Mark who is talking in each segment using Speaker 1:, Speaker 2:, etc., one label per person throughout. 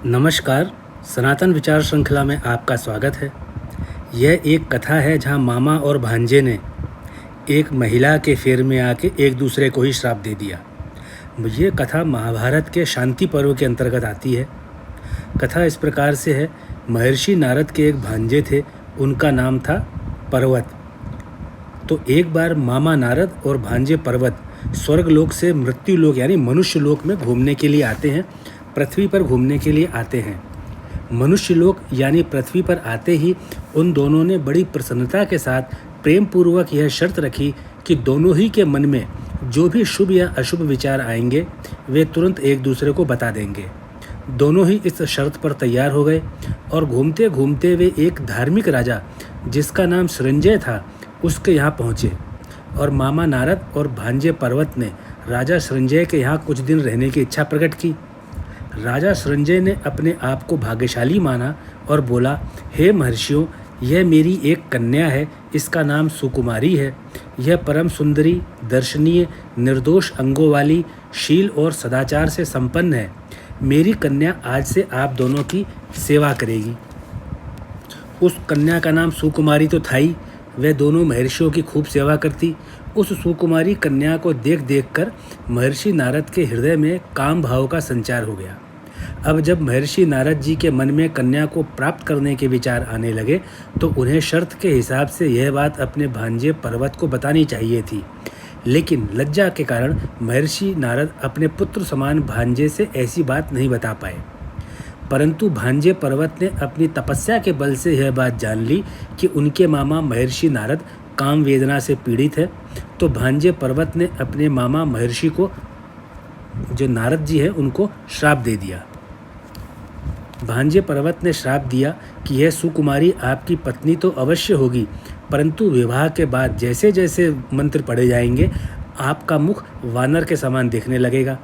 Speaker 1: नमस्कार। सनातन विचार श्रृंखला में आपका स्वागत है। यह एक कथा है जहां मामा और भांजे ने एक महिला के फेर में आके एक दूसरे को ही श्राप दे दिया। ये कथा महाभारत के शांति पर्व के अंतर्गत आती है। कथा इस प्रकार से है। महर्षि नारद के एक भांजे थे, उनका नाम था पर्वत। तो एक बार मामा नारद और भांजे पर्वत स्वर्ग लोक से मृत्यु लोक यानी मनुष्य लोक में घूमने के लिए आते हैं, पृथ्वी पर घूमने के लिए आते हैं। मनुष्य लोक यानी पृथ्वी पर आते ही उन दोनों ने बड़ी प्रसन्नता के साथ प्रेम पूर्वक यह शर्त रखी कि दोनों ही के मन में जो भी शुभ या अशुभ विचार आएंगे वे तुरंत एक दूसरे को बता देंगे। दोनों ही इस शर्त पर तैयार हो गए और घूमते घूमते वे एक धार्मिक राजा जिसका नाम सृंजय था उसके यहाँ पहुँचे। और मामा नारद और भांजे पर्वत ने राजा सृंजय के यहाँ कुछ दिन रहने की इच्छा प्रकट की। राजा सृंजय ने अपने आप को भाग्यशाली माना और बोला, हे महर्षियों, यह मेरी एक कन्या है, इसका नाम सुकुमारी है। यह परम सुंदरी, दर्शनीय, निर्दोष अंगों वाली, शील और सदाचार से संपन्न है। मेरी कन्या आज से आप दोनों की सेवा करेगी। उस कन्या का नाम सुकुमारी तो था ही, वह दोनों महर्षियों की खूब सेवा करती। उस सुकुमारी कन्या को देख देखकर महर्षि नारद के हृदय में काम भाव का संचार हो गया। अब जब महर्षि नारद जी के मन में कन्या को प्राप्त करने के विचार आने लगे तो उन्हें शर्त के हिसाब से यह बात अपने भांजे पर्वत को बतानी चाहिए थी, लेकिन लज्जा के कारण महर्षि नारद अपने पुत्र समान भांजे से ऐसी बात नहीं बता पाए। परंतु भांजे पर्वत ने अपनी तपस्या के बल से यह बात जान ली कि उनके मामा महर्षि नारद काम वेदना से पीड़ित है। तो भांजे पर्वत ने अपने मामा महर्षि को, जो नारद जी हैं, उनको श्राप दे दिया। भांजे पर्वत ने श्राप दिया कि यह सुकुमारी आपकी पत्नी तो अवश्य होगी, परंतु विवाह के बाद जैसे जैसे मंत्र पढ़े जाएंगे आपका मुख वानर के समान दिखने लगेगा।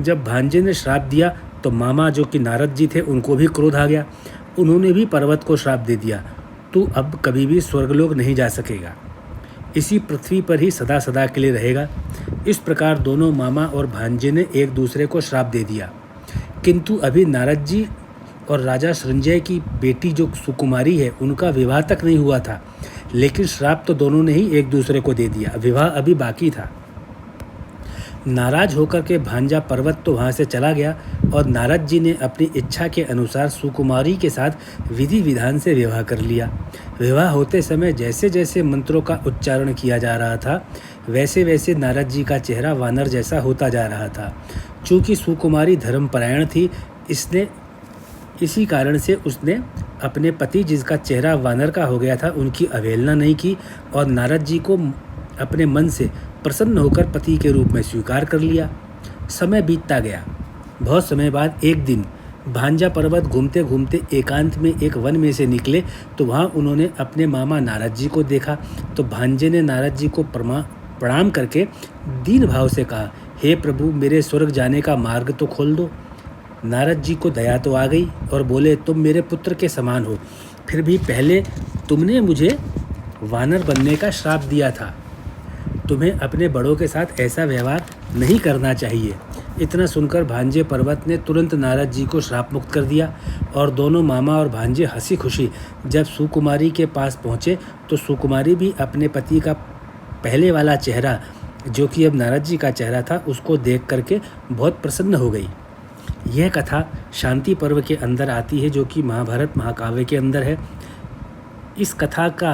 Speaker 1: जब भांजे ने श्राप दिया तो मामा, जो कि नारद जी थे, उनको भी क्रोध आ गया। उन्होंने भी पर्वत को श्राप दे दिया, तू अब कभी भी स्वर्गलोक नहीं जा सकेगा, इसी पृथ्वी पर ही सदा सदा के लिए रहेगा। इस प्रकार दोनों मामा और भांजे ने एक दूसरे को श्राप दे दिया। किंतु अभी नारद जी और राजा सृंजय की बेटी जो सुकुमारी है उनका विवाह तक नहीं हुआ था, लेकिन श्राप तो दोनों ने ही एक दूसरे को दे दिया, विवाह अभी बाकी था। नाराज होकर के भांजा पर्वत तो वहाँ से चला गया और नारद जी ने अपनी इच्छा के अनुसार सुकुमारी के साथ विधि विधान से विवाह कर लिया। विवाह होते समय जैसे जैसे मंत्रों का उच्चारण किया जा रहा था वैसे वैसे नारद जी का चेहरा वानर जैसा होता जा रहा था। चूँकि सुकुमारी धर्मपरायण थी, इसी कारण से उसने अपने पति, जिसका चेहरा वानर का हो गया था, उनकी अवहेलना नहीं की और नारद जी को अपने मन से प्रसन्न होकर पति के रूप में स्वीकार कर लिया। समय बीतता गया। बहुत समय बाद एक दिन भांजा पर्वत घूमते घूमते एकांत में एक वन में से निकले तो वहाँ उन्होंने अपने मामा नारद जी को देखा। तो भांजे ने नारद जी को प्रणाम करके दीन भाव से कहा, हे प्रभु, मेरे स्वर्ग जाने का मार्ग तो खोल दो। नारद जी को दया तो आ गई और बोले, तुम मेरे पुत्र के समान हो, फिर भी पहले तुमने मुझे वानर बनने का श्राप दिया था। तुम्हें अपने बड़ों के साथ ऐसा व्यवहार नहीं करना चाहिए। इतना सुनकर भांजे पर्वत ने तुरंत नारद जी को श्राप मुक्त कर दिया और दोनों मामा और भांजे हंसी खुशी जब सुकुमारी के पास पहुँचे तो सुकुमारी भी अपने पति का पहले वाला चेहरा, जो कि अब नारद जी का चेहरा था, उसको देख करके बहुत प्रसन्न हो गई। यह कथा शांति पर्व के अंदर आती है, जो कि महाभारत महाकाव्य के अंदर है। इस कथा का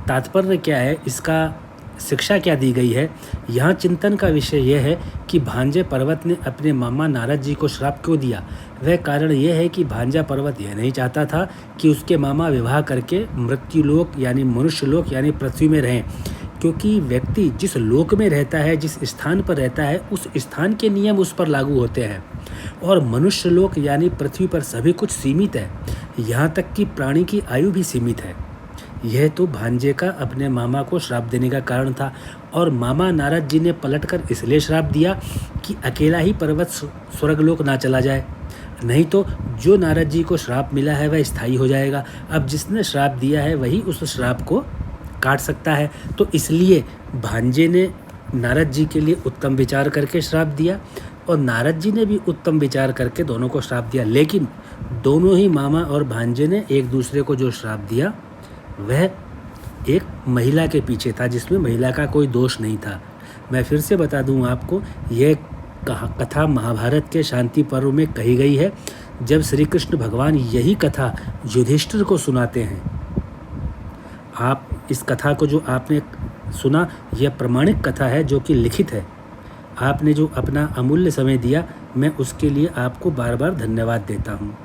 Speaker 1: तात्पर्य क्या है, इसका शिक्षा क्या दी गई है, यहाँ चिंतन का विषय यह है कि भांजे पर्वत ने अपने मामा नारद जी को श्राप क्यों दिया। वह कारण यह है कि भांजा पर्वत यह नहीं चाहता था कि उसके मामा विवाह करके मृत्युलोक यानी मनुष्य लोक यानी पृथ्वी में रहें, क्योंकि व्यक्ति जिस लोक में रहता है, जिस स्थान पर रहता है, उस स्थान के नियम उस पर लागू होते हैं और मनुष्य लोक यानी पृथ्वी पर सभी कुछ सीमित है, यहाँ तक कि प्राणी की आयु भी सीमित है। यह तो भांजे का अपने मामा को श्राप देने का कारण था और मामा नारद जी ने पलटकर इसलिए श्राप दिया कि अकेला ही पर्वत स्वर्गलोक ना चला जाए, नहीं तो जो नारद जी को श्राप मिला है वह स्थायी हो जाएगा। अब जिसने श्राप दिया है वही उस श्राप को काट सकता है। तो इसलिए भांजे ने नारद जी के लिए उत्तम विचार करके श्राप दिया। और नारद जी ने भी उत्तम विचार करके दोनों को श्राप दिया, लेकिन दोनों ही मामा और भांजे ने एक दूसरे को जो श्राप दिया वह एक महिला के पीछे था, जिसमें महिला का कोई दोष नहीं था। मैं फिर से बता दूं आपको, यह कथा महाभारत के शांति पर्व में कही गई है, जब श्री कृष्ण भगवान यही कथा युधिष्ठिर को सुनाते हैं। आप इस कथा को जो आपने सुना, यह प्रमाणिक कथा है जो कि लिखित है। आपने जो अपना अमूल्य समय दिया, मैं उसके लिए आपको बार बार धन्यवाद देता हूँ।